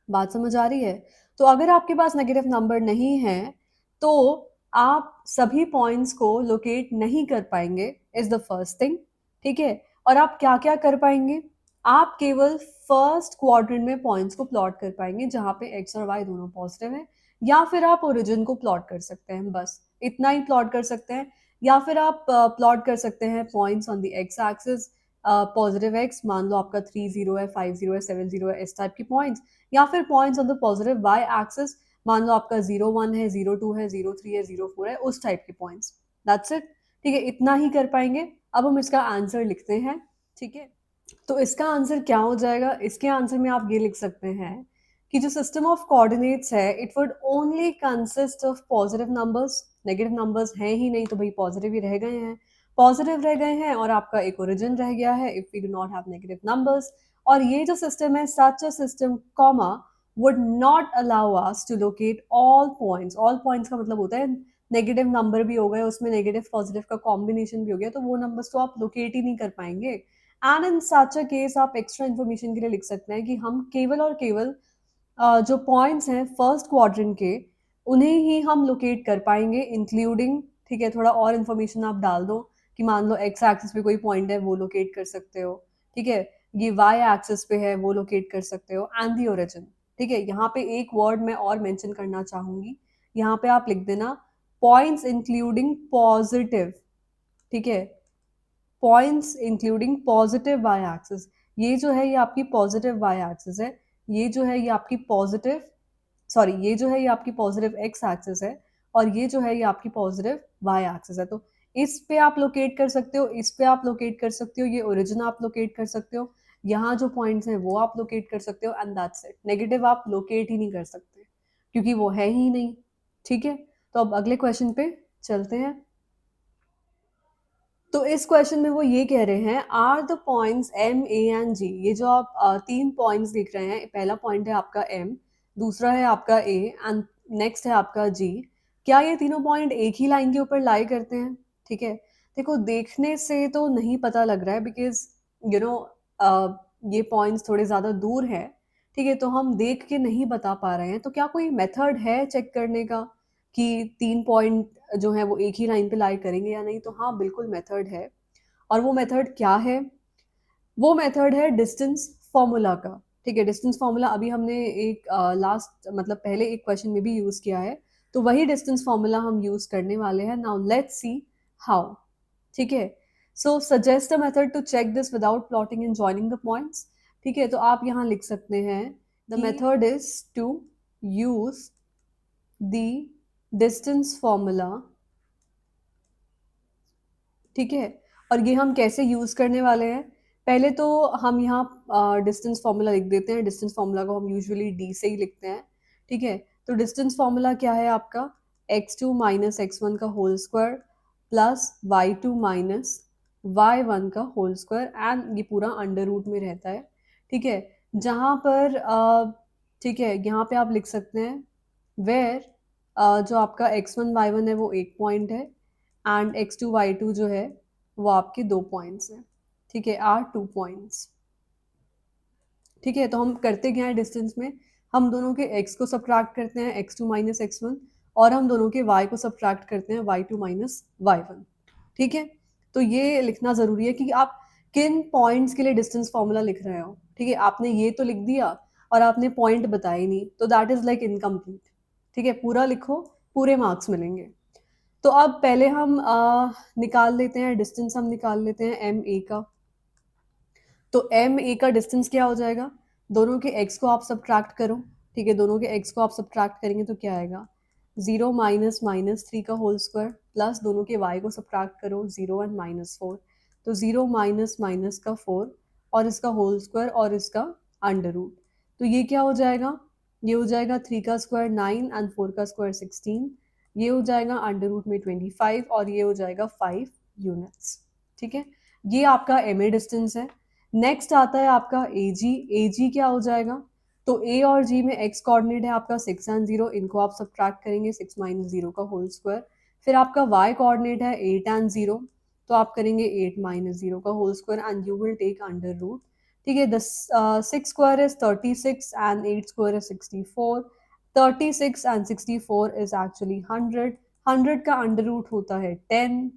बात समझ आ रही है। तो अगर आपके पास नेगेटिव नंबर नहीं है तो आप सभी पॉइंट्स को लोकेट नहीं कर पाएंगे, इज द फर्स्ट थिंग, ठीक है। और आप क्या क्या कर पाएंगे, आप केवल फर्स्ट क्वाड्रेंट में पॉइंट्स को प्लॉट कर पाएंगे जहां पे एक्स और वाई दोनों पॉजिटिव हैं, या फिर आप ओरिजिन को प्लॉट कर सकते हैं, बस इतना ही प्लॉट कर सकते हैं। या फिर आप प्लॉट कर सकते हैं points on the x axis, positive x, मान लो आपका 3 0 है, 5 0 है, 7 0 है, इस टाइप की पॉइंट्स। या फिर points on the positive y axis, मान लो आपका 0 1 है, 0 2 है, 0 3 है, 0 4 है, उस टाइप के पॉइंट्स। दैट्स इट, ठीक है, इतना ही कर पाएंगे। अब हम इसका आंसर लिखते हैं, ठीक है। तो इसका आंसर क्या हो जाएगा, इसके आंसर में आप ये लिख सकते हैं कि जो सिस्टम ऑफ कोऑर्डिनेट्स है it would only consist of positive numbers. Negative numbers हैं ही नहीं तो भाई पॉजिटिव ही रह गए हैं, पॉजिटिव रह गए हैं और आपका एक ओरिजिन रह गया है if we do not have negative numbers. और ये जो सिस्टम है such a system comma would not allow us to locate all points. All points का मतलब होता है नेगेटिव नंबर भी हो गए, उसमें नेगेटिव पॉजिटिव का कॉम्बिनेशन भी हो गया, तो वो नंबर्स तो आप लोकेट ही नहीं कर पाएंगे। And in such a case आप एक्स्ट्रा इन्फॉर्मेशन के लिए लिख सकते हैं कि हम केवल और केवल जो पॉइंट्स हैं फर्स्ट क्वाड्रेंट के उन्हें ही हम लोकेट कर पाएंगे इंक्लूडिंग, ठीक है, थोड़ा और इन्फॉर्मेशन आप डाल दो कि मान लो एक्स एक्सिस पे कोई पॉइंट है वो लोकेट कर सकते हो, ठीक है, ये वाई एक्सिस पे है वो लोकेट कर सकते हो एंड दी ओरिजिन। ठीक है, यहाँ पे एक वर्ड मैं और मेंशन करना चाहूंगी, यहाँ पे आप लिख देना पॉइंट्स इंक्लूडिंग पॉजिटिव, ठीक है, points including positive y axis. ये जो है ये आपकी पॉजिटिव वाई एक्सिस है, ये जो है ये आपकी पॉजिटिव, सॉरी ये जो है ये आपकी पॉजिटिव एक्स एक्सिस है, और ये जो है ये आपकी पॉजिटिव वाई एक्सिस है। तो इस पे आप लोकेट कर सकते हो, इस पे आप लोकेट कर सकते हो, ये ओरिजिन आप लोकेट कर सकते हो, यहाँ जो पॉइंट्स हैं वो आप लोकेट कर सकते हो एंड दैट्स इट। नेगेटिव आप लोकेट ही नहीं कर सकते क्योंकि वो है ही नहीं। ठीक है, तो अब अगले क्वेश्चन पे चलते हैं। तो इस क्वेश्चन में वो ये कह रहे हैं are the points M A and G. ये जो आप तीन पॉइंट्स देख रहे हैं, पहला पॉइंट है आपका एम, दूसरा है आपका ए एंड नेक्स्ट है आपका जी। क्या ये तीनों पॉइंट एक ही लाइन के ऊपर लाई करते हैं? ठीक है, देखो देखने से तो नहीं पता लग रहा है बिकॉज यू नो ये पॉइंट्स थोड़े ज़्यादा दूर है। ठीक है, तो हम देख के नहीं बता पा रहे हैं, तो क्या कोई मेथड है चेक करने का कि तीन पॉइंट जो है वो एक ही लाइन पे लाई करेंगे या नहीं? तो हाँ बिल्कुल मेथड है, और वो मेथड क्या है? वो मेथड है डिस्टेंस फॉर्मूला का। ठीक है, डिस्टेंस फॉर्मूला अभी हमने एक लास्ट मतलब पहले एक क्वेश्चन में भी यूज किया है, तो वही डिस्टेंस फॉर्मूला हम यूज करने वाले हैं। Now let's see how. ठीक है, so suggest a method to check this without plotting and joining the points. ठीक है, तो आप यहाँ लिख सकते हैं the method is to use the distance formula. ठीक है, और ये हम कैसे यूज करने वाले हैं? पहले तो हम यहाँ डिस्टेंस फॉर्मूला लिख देते हैं। डिस्टेंस फॉर्मूला को हम यूजुअली डी से ही लिखते हैं। ठीक है, तो डिस्टेंस फॉर्मूला क्या है आपका? x2 माइनस x1 का whole square plus y2 minus y1 का होल स्क्वायर एंड ये पूरा अंडर रूट में रहता है। ठीक है, जहाँ पर ठीक है यहाँ पे आप लिख सकते हैं वेयर जो आपका x1 y1 है वो एक पॉइंट है एंड x2 y2 जो है वो आपके दो पॉइंट्स हैं। ठीक है, आर टू पॉइंट्स। ठीक है, तो हम करते क्या है डिस्टेंस में, हम दोनों के x को सब्ट्रैक्ट करते हैं x2 माइनस x1, और हम दोनों के y को सब्ट्रैक्ट करते हैं y2 माइनस y1। ठीक है, तो ये लिखना ज़रूरी है कि आप किन पॉइंट्स के लिए डिस्टेंस फॉर्मूला लिख रहे हो। ठीक है, आपने ये तो लिख दिया और आपने पॉइंट बताया ही नहीं, तो दैट इज़ लाइक इनकम्प्लीट। ठीक है, पूरा लिखो, पूरे मार्क्स मिलेंगे। तो अब पहले हम निकाल लेते हैं डिस्टेंस, हम निकाल लेते हैं एम ए का। तो एम ए का डिस्टेंस क्या हो जाएगा? दोनों के एक्स को आप सब्ट्रैक्ट करो। ठीक है, दोनों के एक्स को आप सब्ट्रैक्ट करेंगे तो क्या आएगा? 0 माइनस माइनस थ्री का होल स्क्वायर प्लस दोनों के वाई को सब्ट्रैक्ट करो 0 एंड माइनस 4, तो 0 माइनस माइनस का 4 और इसका होल स्क्वायर और इसका अंडर रूट। तो ये क्या हो जाएगा? ये हो जाएगा 3 का स्क्वायर 9 एंड 4 का स्क्वायर 16, ये हो जाएगा अंडर रूट में 25 और ये हो जाएगा 5 यूनिट्स। ठीक है, ये आपका एम ए डिस्टेंस है। नेक्स्ट आता है आपका ए जी। ए जी क्या हो जाएगा? तो ए और जी में एक्स कोऑर्डिनेट है आपका 6 एंड 0, इनको आप सब्ट्रैक्ट करेंगे 6 माइनस 0 का होल स्क्वायर। फिर आपका वाई कोऑर्डिनेट है 8 एंड 0, तो आप करेंगे 8 माइनस 0 का whole square and you will take under root. ठीक है, six square is 36 and 8 square is 64। 36 and 64 is actually 100। 100 का अंडर रूट होता है 10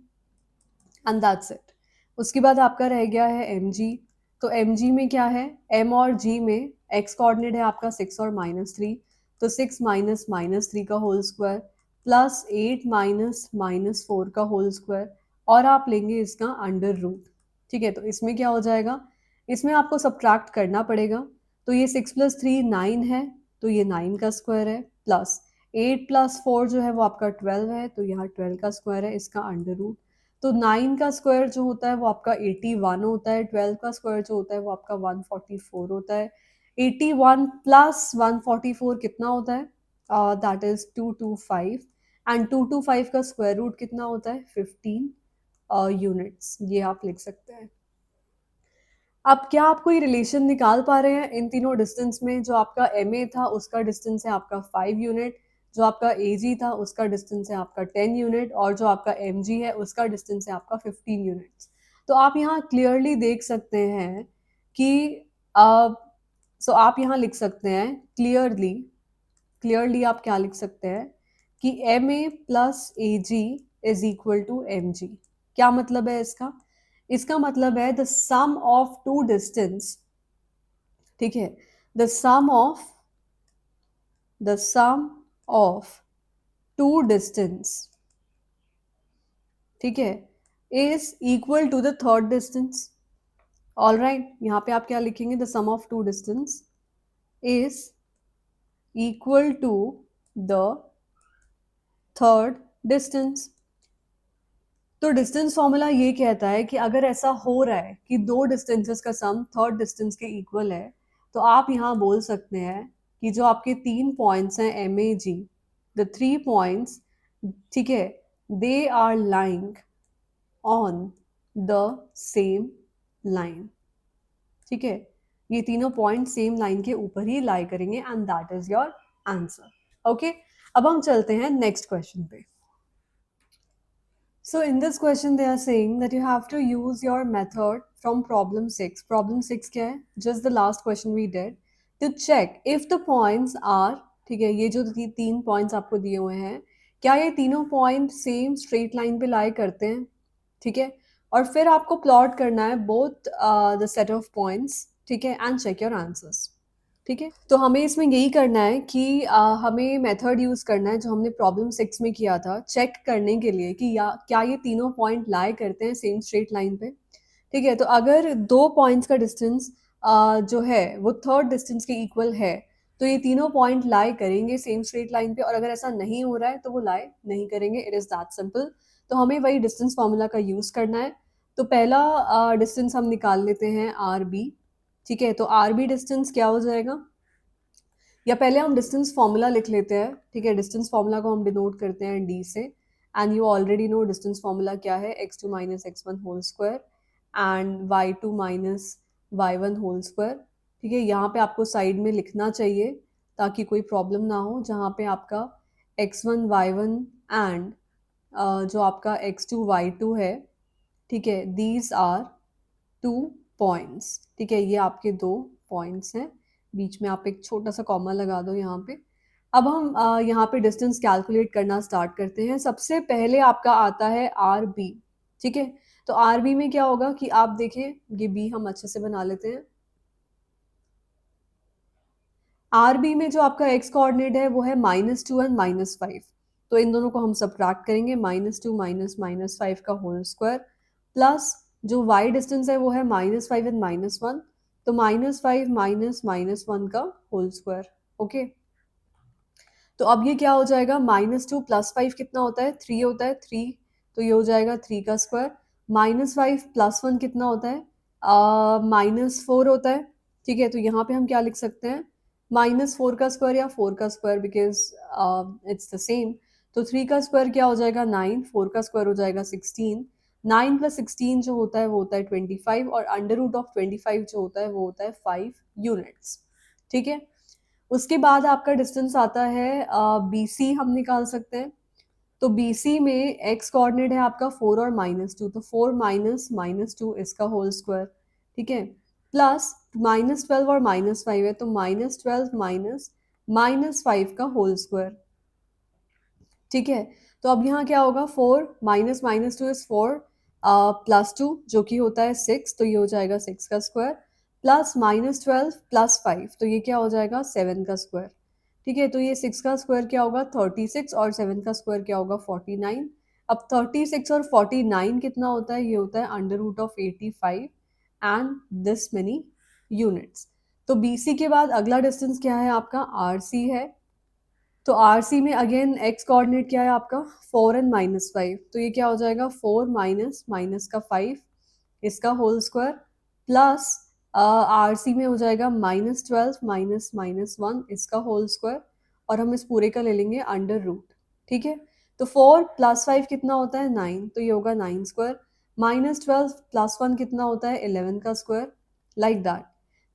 एंड दैट्स इट। उसके बाद आपका रह गया है एम जी। तो एम जी में क्या है? एम और जी में एक्स कोऑर्डिनेट है आपका 6 और माइनस 3, तो 6 माइनस माइनस 3 का whole square plus 8 minus minus 4 का होल स्क्वायर, और आप लेंगे इसका अंडर रूट। ठीक है, तो इसमें क्या हो जाएगा? इसमें आपको सब्ट्रैक्ट करना पड़ेगा। तो ये 6 प्लस 3 9 है, तो ये 9 का स्क्वायर है, प्लस 8 प्लस 4 जो है वो आपका 12 है, तो यहाँ 12 का स्क्वायर है, इसका अंडर रूट। तो 9 का स्क्वायर जो होता है वो आपका 81 होता है, 12 का स्क्वायर जो होता है वो आपका 144 होता है। 81 प्लस 144 कितना होता है? दैट इज 225 एंड 225 का स्क्वायर रूट कितना होता है? 15 यूनिट्स। ये आप लिख सकते हैं। अब क्या आप कोई रिलेशन निकाल पा रहे हैं इन तीनों डिस्टेंस में? जो आपका एम ए था उसका डिस्टेंस है आपका 5 यूनिट, जो आपका ए जी था उसका डिस्टेंस है आपका 10 यूनिट, और जो आपका एम जी है उसका डिस्टेंस है आपका 15 यूनिट्स। तो आप यहाँ क्लियरली देख सकते हैं कि सो आप यहाँ लिख सकते हैं क्लियरली आप क्या लिख सकते हैं कि M A plus A G is equal to M G. क्या मतलब है इसका? इसका मतलब है the sum of two distance, ठीक है, the sum of two distance, ठीक है, is equal to the third distance. All right, यहाँ पे आप क्या लिखेंगे? The sum of two distance is equal to the third distance. तो डिस्टेंस फॉर्मूला ये कहता है कि अगर ऐसा हो रहा है कि दो डिस्टेंसेस का सम थर्ड डिस्टेंस के इक्वल है, तो आप यहाँ बोल सकते हैं कि जो आपके 3 पॉइंट्स हैं M A G, the 3 points, ठीक है, they are lying on the same line, ठीक है, ये तीनों पॉइंट सेम लाइन के ऊपर ही लाई करेंगे and that is your answer. Okay, अब हम चलते हैं नेक्स्ट क्वेश्चन पे। So in this question they are saying that you have to use your method from problem 6. Problem 6 क्या है? Just the last question we did. To check if the points are, ठीक है, ये जो तीन points आपको दिए हुए हैं, क्या ये तीनों point same straight line पे lie करते हैं? ठीक है, और फिर आपको plot करना है both the set of points, ठीक है, and check your answers. ठीक है, तो हमें इसमें यही करना है कि हमें मेथड यूज करना है जो हमने प्रॉब्लम 6 में किया था, चेक करने के लिए कि क्या ये तीनों पॉइंट लाई करते हैं सेम स्ट्रेट लाइन पे। ठीक है, तो अगर दो पॉइंट्स का डिस्टेंस जो है वो थर्ड डिस्टेंस के इक्वल है, तो ये तीनों पॉइंट लाई करेंगे सेम स्ट्रेट लाइन पे, और अगर ऐसा नहीं हो रहा है तो वो लाई नहीं करेंगे। It is that simple. तो हमें वही डिस्टेंस फॉर्मूला का यूज करना है। तो पहला डिस्टेंस हम निकाल लेते हैं आर बी। ठीक है, तो आर बी डिस्टेंस क्या हो जाएगा, या पहले हम डिस्टेंस फॉर्मूला लिख लेते हैं। ठीक है, डिस्टेंस फॉर्मूला को हम डिनोट करते हैं डी से, and you already know distance formula क्या है, x2 minus x1 whole square and y2 minus y1 whole square. ठीक है, यहाँ पे आपको साइड में लिखना चाहिए ताकि कोई प्रॉब्लम ना हो, जहाँ पे आपका x1 y1 एंड जो आपका x2 y2 है, ठीक है, दीज आर टू पॉइंट्स। ठीक है, ये आपके दो पॉइंट्स हैं, बीच में आप एक छोटा सा कॉमा लगा दो यहाँ पे। अब हम यहाँ पे डिस्टेंस कैलकुलेट करना स्टार्ट करते हैं। सबसे पहले आपका आता है आर बी। ठीक है, तो आर बी में क्या होगा कि आप देखें, ये बी हम अच्छे से बना लेते हैं। आर बी में जो आपका एक्स कोऑर्डिनेट है वो है -2 एंड -5, तो इन दोनों को हम सब्ट्रैक्ट करेंगे, -2 माइनस -5 का होल स्क्वायर, प्लस जो y डिस्टेंस है वो है -5 एंड -1, तो -5 माइनस -1 का होल स्क्वायर। ओके, तो अब ये क्या हो जाएगा, -2 प्लस 5 कितना होता है, 3 होता है, 3, तो ये हो जाएगा 3 का स्क्वायर। -5 प्लस 1 कितना होता है, -4 होता है। ठीक है, तो यहाँ पे हम क्या लिख सकते हैं, -4 का स्क्वायर या 4 का square, because it's the same. तो 3 का स्क्वायर क्या हो जाएगा 9, 4 का स्क्वायर हो जाएगा 16, 9 प्लस 16 जो होता है वो होता है 25, और अंडर रूट ऑफ 25 जो होता है वो होता है 5 यूनिट्स। ठीक है, उसके बाद आपका डिस्टेंस आता है बी सी, हम निकाल सकते हैं। तो बी सी में एक्स कोऑर्डिनेट है आपका 4 और -2, तो 4 माइनस -2 इसका होल स्क्वायर। ठीक है, प्लस -12 और -5 है, तो -12 माइनस -5 का होल स्क्वायर। ठीक है, तो अब यहाँ क्या होगा, 4 माइनस -2 इज 4, प्लस 2 जो कि होता है 6, तो ये हो जाएगा 6 का स्क्वायर, प्लस -12 प्लस 5, तो ये क्या हो जाएगा 7 का स्क्वायर। ठीक है, तो ये 6 का स्क्वायर क्या होगा 36, और 7 का स्क्वायर क्या होगा 49। अब 36 और 49 कितना होता है, ये होता है under root of 85 and this many units. तो बी सी के बाद अगला डिस्टेंस क्या है आपका, आर सी है। तो आर सी में अगेन एक्स कोऑर्डिनेट क्या है आपका 4 एंड -5, तो ये क्या हो जाएगा 4 माइनस माइनस का 5 इसका whole square, plus R C में हो जाएगा -12 माइनस -1 इसका होल स्क्वायर, और हम इस पूरे का ले लेंगे अंडर रूट। ठीक है, तो 4 प्लस 5 कितना होता है 9, तो ये होगा 9 स्क्वायर, -12 प्लस 1 कितना होता है 11 का स्क्वायर, लाइक दैट।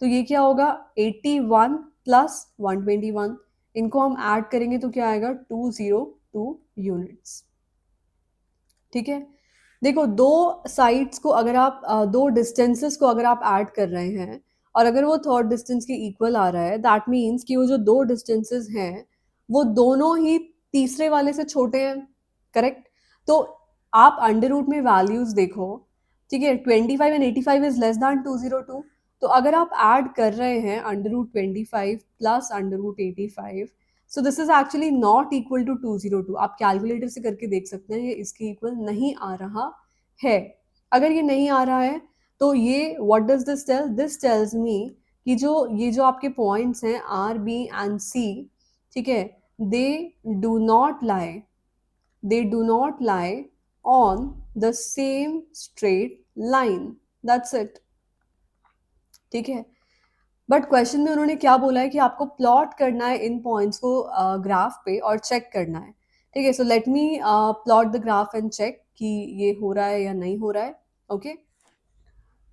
तो ये क्या होगा 81 प्लस 121, इनको हम ऐड करेंगे तो क्या आएगा 202 यूनिट्स। ठीक है, देखो, दो साइड्स को अगर आप दो डिस्टेंसेस को अगर आप ऐड कर रहे हैं और अगर वो थर्ड डिस्टेंस के इक्वल आ रहा है, दैट मीन्स कि वो जो दो डिस्टेंसेस हैं वो दोनों ही तीसरे वाले से छोटे हैं, करेक्ट? तो आप अंडर रूट में वैल्यूज देखो, ठीक है, 25 एंड 85 इज लेस दैन 202। तो अगर आप ऐड कर रहे हैं under root 25 plus under root 85, so this is actually not equal to 202। आप कैलकुलेटर से करके देख सकते हैं, ये इसके इक्वल नहीं आ रहा है। अगर ये नहीं आ रहा है तो ये what does this tell? This tells me कि जो ये जो आपके पॉइंट्स हैं आर बी एंड सी, ठीक है, they do not lie, they do not lie on the same straight line, that's it, ठीक है। बट क्वेश्चन में उन्होंने क्या बोला है कि आपको प्लॉट करना है इन पॉइंट्स को ग्राफ पे और चेक करना है, ठीक है। So let me plot the graph and check कि ये हो रहा है या नहीं हो रहा है, ओके।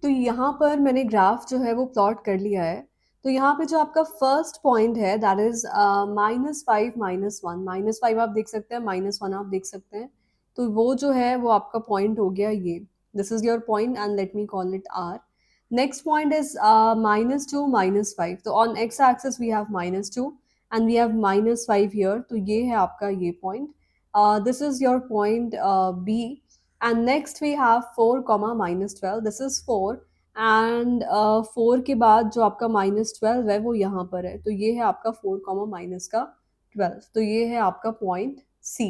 तो यहाँ पर मैंने ग्राफ जो है वो प्लॉट कर लिया है। तो यहाँ पे जो आपका फर्स्ट पॉइंट है दैट इज -5 -1, -5 आप देख सकते हैं, -1 आप देख सकते हैं। तो वो जो है वो आपका पॉइंट हो गया ये, this is your point and let me call it R. Next point is -2 -5। तो on x axis we have -2 and we have -5 here, तो ये है आपका ये point. This is your point B. and next we have 4 comma -12, this is 4 and 4 के बाद जो आपका -12 है वो यहाँ पर है, तो ये है आपका 4 comma -12, तो ये है आपका पॉइंट सी,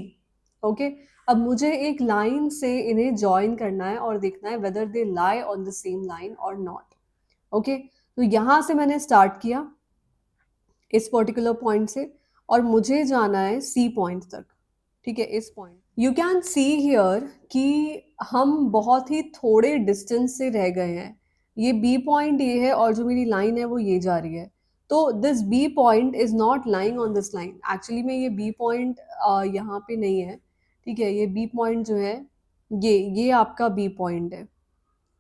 ओके। अब मुझे एक लाइन से इन्हें ज्वाइन करना है और देखना है whether they lie on the same line और नॉट, ओके। तो यहाँ से मैंने स्टार्ट किया इस पर्टिकुलर पॉइंट से और मुझे जाना है सी पॉइंट तक, ठीक है, इस point. You can see here कि हम बहुत ही थोड़े डिस्टेंस से रह गए हैं। ये बी पॉइंट ये है और जो मेरी लाइन है वो ये जा रही है। तो this B point is not lying on this line, actually में ये बी पॉइंट यहाँ पे नहीं है, ठीक है। ये बी पॉइंट जो है ये आपका बी पॉइंट है,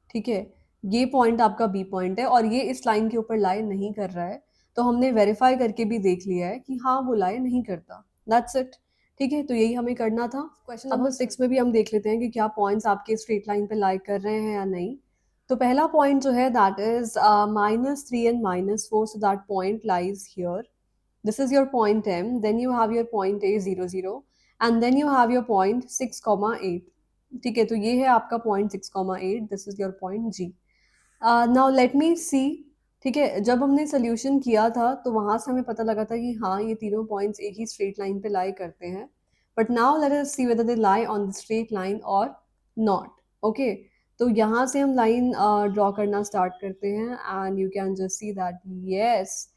ठीक है। ये पॉइंट आपका बी पॉइंट है और ये इस लाइन के ऊपर लाई नहीं कर रहा है। तो हमने वेरीफाई करके भी देख लिया है कि हाँ वो लाई नहीं करता, दैट्स इट, ठीक है। तो यही हमें करना था। क्वेश्चन नंबर 6 में भी हम देख लेते हैं कि क्या पॉइंट्स आपके स्ट्रेट लाइन पे लाई कर रहे हैं या नहीं। तो पहला पॉइंट जो है that is -3 and -4, so that point lies here. This is your point M, then you have your point A 0 0 and then you have your point 6 comma 8, ठीक है। तो ये है आपका point 6 comma 8, this is your point G. Now let me see, ठीक है। जब हमने सोल्यूशन किया था तो वहां से हमें पता लगा था कि हाँ ये तीनों पॉइंट्स एक ही स्ट्रेट लाइन पे लाई करते हैं, but now let us see whether they lie on the straight line और नॉट, ओके। तो यहाँ से हम लाइन ड्रॉ करना स्टार्ट करते हैं and you can just see that yes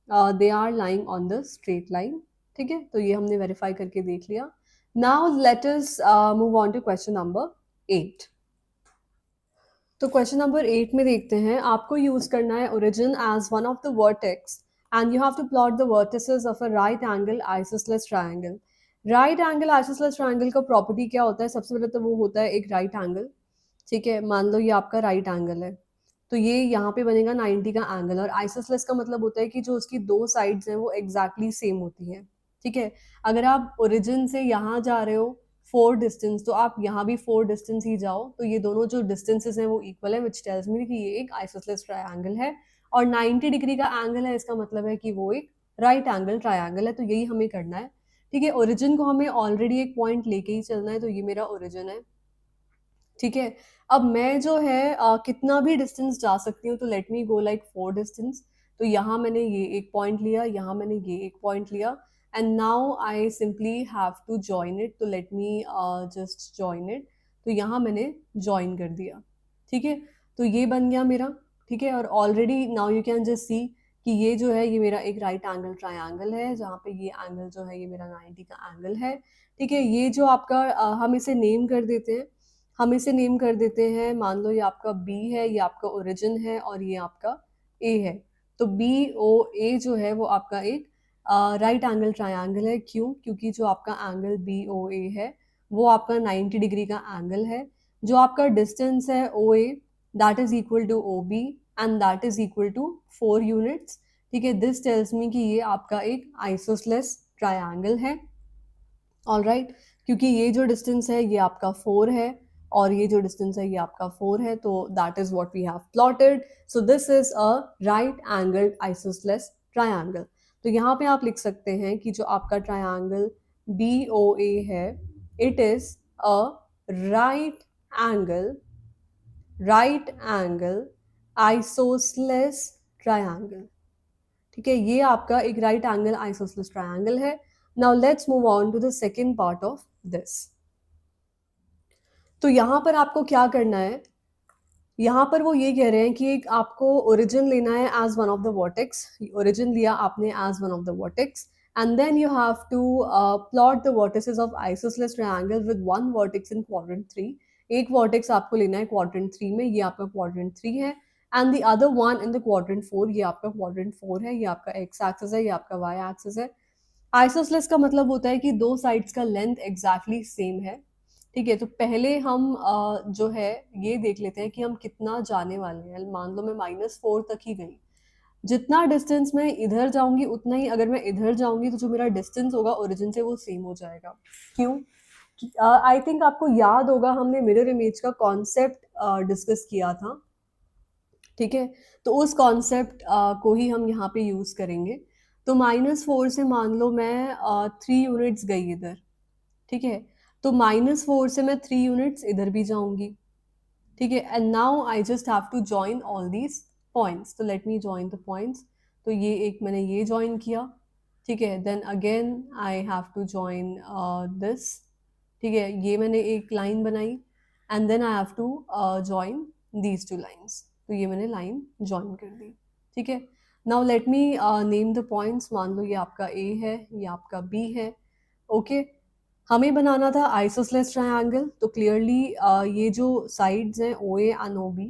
they are lying on the straight line, ठीक है। तो ये हमने वेरीफाई करके देख लिया। Now let us move on to question number 8। तो क्वेश्चन नंबर 8 में देखते हैं, आपको यूज करना है origin as one of the vertex and you have to plot the vertices of a right angle isosceles triangle. Right angle isosceles triangle का property क्या होता है? सबसे पहले तो वो होता है एक राइट एंगल, ठीक है। मान लो ये आपका राइट एंगल है, तो ये यहाँ पे बनेगा 90 का एंगल, और आइसोसेलेस का मतलब होता है कि जो उसकी दो साइड्स हैं वो एग्जैक्टली सेम होती हैं, ठीक है। अगर आप ओरिजिन से यहाँ जा रहे हो 4 डिस्टेंस, तो आप यहाँ भी 4 डिस्टेंस ही जाओ, तो ये दोनों जो डिस्टेंसेस हैं वो इक्वल है, विच टेल्स मी कि ये एक आइसोसेलेस ट्रायंगल है और 90 डिग्री का एंगल है, इसका मतलब है कि वो एक राइट एंगल ट्रायंगल है। तो यही हमें करना है, ठीक है। ओरिजिन को हमें ऑलरेडी एक पॉइंट लेके ही चलना है, तो ये मेरा ओरिजिन है, ठीक है। अब मैं जो है कितना भी डिस्टेंस जा सकती हूँ, तो लेट मी गो लाइक 4 डिस्टेंस। तो यहाँ मैंने ये एक पॉइंट लिया, यहाँ मैंने ये एक पॉइंट लिया and now I simply have to join it, तो let me just join it. तो यहाँ मैंने जॉइन कर दिया, ठीक है। तो ये बन गया मेरा, ठीक है। और already now you can just सी कि ये जो है ये मेरा एक राइट एंगल ट्रायंगल है, जहाँ पे ये एंगल जो है ये मेरा 90 का एंगल है, ठीक है। ये जो आपका हम इसे नेम कर देते हैं, हम इसे नेम कर देते हैं, मान लो ये आपका बी है, ये आपका ओरिजिन है और ये आपका ए है। तो बी ओ ए जो है वो आपका एक राइट एंगल ट्रायंगल है। क्यों? क्योंकि जो आपका एंगल बी ओ ए है वो आपका 90 डिग्री का एंगल है। जो आपका डिस्टेंस है O A, that is equal to O B and that is equal to 4 units, ठीक है। दिस टेल्स मी कि ये आपका एक आइसोसेलेस ट्रायंगल है, ऑल राइट। क्योंकि ये जो डिस्टेंस है ये आपका 4 है और ये जो डिस्टेंस है ये आपका 4 है, तो that is what we have plotted. So this is a right angled isosceles triangle. तो यहाँ पे आप लिख सकते हैं कि जो आपका ट्रायंगल BOA है, it is a right angle isosceles triangle. ठीक है, ये आपका एक राइट एंगल आइसोसेलेस ट्रायंगल है. Now let's move on to the second part of this. तो यहाँ पर आपको क्या करना है, यहाँ पर वो ये कह रहे हैं कि एक आपको ओरिजिन लेना है as one of the vertex. Origin लिया आपने as one of the vertex, and then you have to plot the vertices of isosceles triangle with one vertex in quadrant 3. एक वर्टेक्स आपको लेना है क्वाड्रेंट 3 में, ये आपका क्वाड्रेंट 3 है, and the other one in the quadrant 4, ये आपका क्वाड्रेंट 4 है, ये आपका एक्स एक्सिस है, ये आपका वाई एक्सिस है. आइसोसेलेस का मतलब होता है कि दो साइड्स का लेंथ एग्जैक्टली सेम है. ठीक है, तो पहले हम जो है ये देख लेते हैं कि हम कितना जाने वाले हैं. मान लो मैं -4 तक ही गई, जितना डिस्टेंस मैं इधर जाऊंगी उतना ही अगर मैं इधर जाऊंगी तो जो मेरा डिस्टेंस होगा ओरिजिन से वो सेम हो जाएगा. क्यों? आई थिंक आपको याद होगा हमने मिरर इमेज का कॉन्सेप्ट डिस्कस किया था. ठीक है, तो उस कॉन्सेप्ट को ही हम यहाँ पे यूज करेंगे. तो -4 से मान लो मैं 3 यूनिट्स गई इधर. ठीक है, तो -4 से मैं 3 यूनिट्स इधर भी जाऊंगी. ठीक है, and now I just have to join all these points. तो let me join the points. तो ये एक मैंने ये जॉइन किया. ठीक है, then again I have to join this. ठीक है, ये मैंने एक लाइन बनाई, and then I have to join these two lines. तो ये मैंने लाइन जॉइन कर दी. ठीक है, now let me name the points. मान लो ये आपका A है, ये आपका B है. ओके, हमें बनाना था आइसोसेलेस ट्रायंगल. तो क्लियरली ये जो साइड्स हैं OA एंड OB,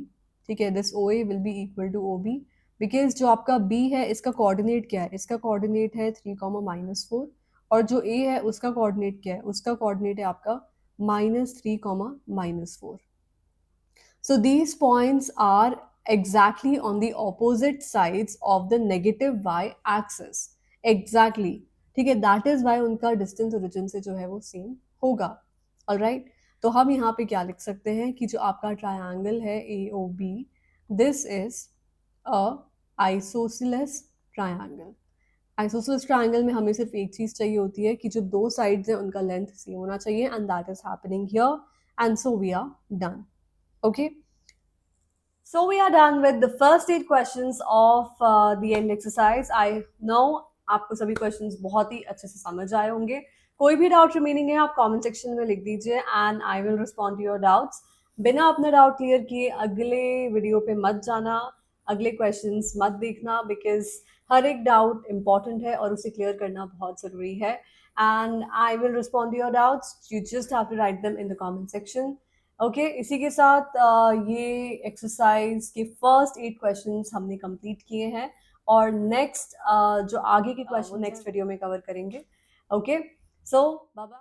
ठीक है, this OA will be equal to OB, because जो आपका B है इसका कोऑर्डिनेट क्या है, इसका कोऑर्डिनेट है 3, -4, और जो A है उसका कोऑर्डिनेट क्या है, उसका कोऑर्डिनेट है आपका -3, -4. So these points are exactly on the opposite sides of the negative y axis. Exactly. ठीक है, that is why उनका distance origin से जो है वो same होगा. Alright. तो हम यहाँ पे क्या लिख सकते हैं कि जो आपका triangle है AOB, this is a isosceles triangle. Isosceles triangle में हमें सिर्फ एक चीज चाहिए होती है कि जो दो साइड्स हैं उनका लेंथ सेम होना चाहिए, and that is happening here, and so we are done. Okay. So we are done with the first 8 questions of the end exercise. I know आपको सभी questions बहुत ही अच्छे से समझ आए होंगे. कोई भी डाउट रिमेनिंग है आप कमेंट सेक्शन में लिख दीजिए, and I will respond to your doubts. बिना अपना डाउट क्लियर किए अगले वीडियो पे मत जाना, अगले क्वेश्चंस मत देखना, बिकॉज हर एक डाउट इम्पॉर्टेंट है और उसे क्लियर करना बहुत ज़रूरी है. And I will respond to your doubts. You just have to write them in the comment section. Okay, इसी के साथ ये एक्सरसाइज के फर्स्ट 8 क्वेश्चंस हमने कंप्लीट किए हैं, और नेक्स्ट जो आगे के क्वेश्चन नेक्स्ट वीडियो में कवर करेंगे. ओके, सो बाय बाय.